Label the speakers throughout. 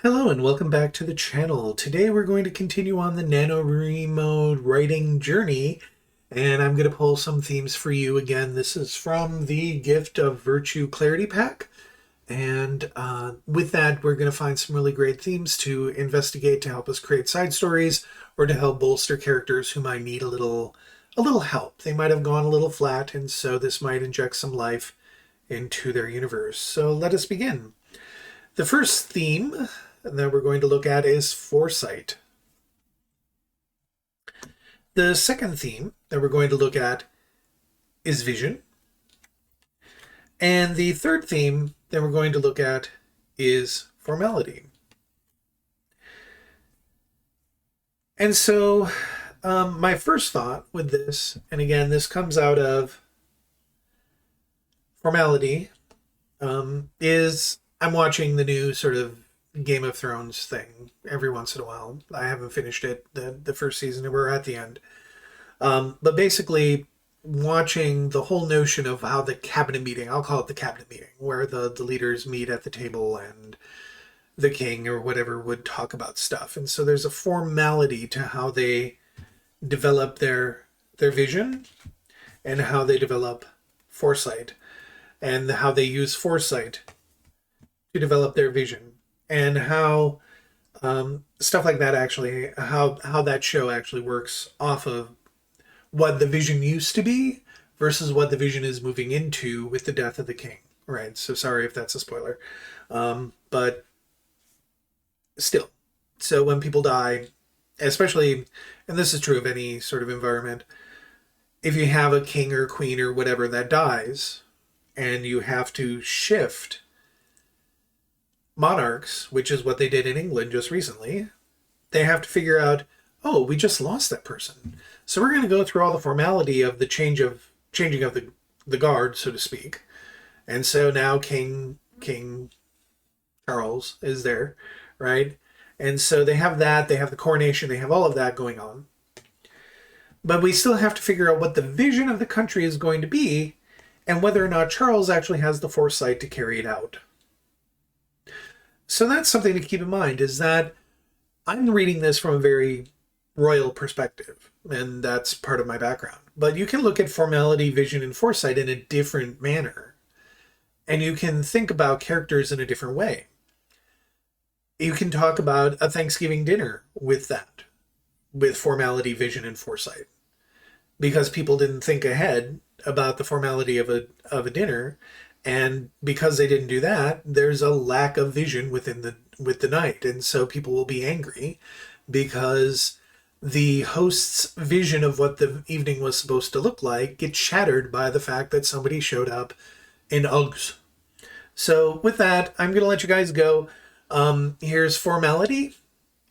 Speaker 1: Hello and welcome back to the channel. Today we're going to continue on the NaNoWriMo writing journey, and I'm going to pull some themes for you again. This is from the Gift of Virtue Clarity Pack, and with that we're going to find some really great themes to investigate to help us create side stories or to help bolster characters who might need a little help. They might have gone a little flat, and so this might inject some life into their universe. So let us begin. The first theme that we're going to look at is foresight. The second theme that we're going to look at is vision. And the third theme that we're going to look at is formality. And so my first thought with this, and again, this comes out of formality, is I'm watching the new sort of Game of Thrones thing every once in a while. I haven't finished it, the first season. We're at the end. But basically, watching the whole notion of how the cabinet meeting, I'll call it the cabinet meeting, where the leaders meet at the table and the king or whatever would talk about stuff. And so there's a formality to how they develop their vision and how they develop foresight and how they use foresight to develop their vision, and how stuff like that actually, how that show actually works off of what the vision used to be versus what the vision is moving into with the death of the king, right? So sorry if that's a spoiler, but still. So when people die, especially, and this is true of any sort of environment, if you have a king or queen or whatever that dies and you have to shift monarchs, which is what they did in England just recently, they have to figure out, oh, we just lost that person. So we're going to go through all the formality of the changing of the guard, so to speak. And so now King Charles is there, right? And so they have that, they have the coronation, they have all of that going on. But we still have to figure out what the vision of the country is going to be and whether or not Charles actually has the foresight to carry it out. So that's something to keep in mind, is that I'm reading this from a very royal perspective, and that's part of my background. But you can look at formality, vision, and foresight in a different manner, and you can think about characters in a different way. You can talk about a Thanksgiving dinner with that, with formality, vision, and foresight, because people didn't think ahead about the formality of a dinner. And because they didn't do that, there's a lack of vision with the night. And so people will be angry because the host's vision of what the evening was supposed to look like gets shattered by the fact that somebody showed up in Uggs. So with that, I'm going to let you guys go. Here's formality,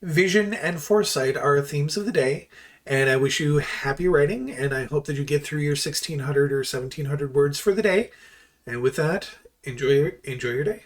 Speaker 1: vision, and foresight are themes of the day. And I wish you happy writing, and I hope that you get through your 1,600 or 1,700 words for the day. And with that, enjoy your day.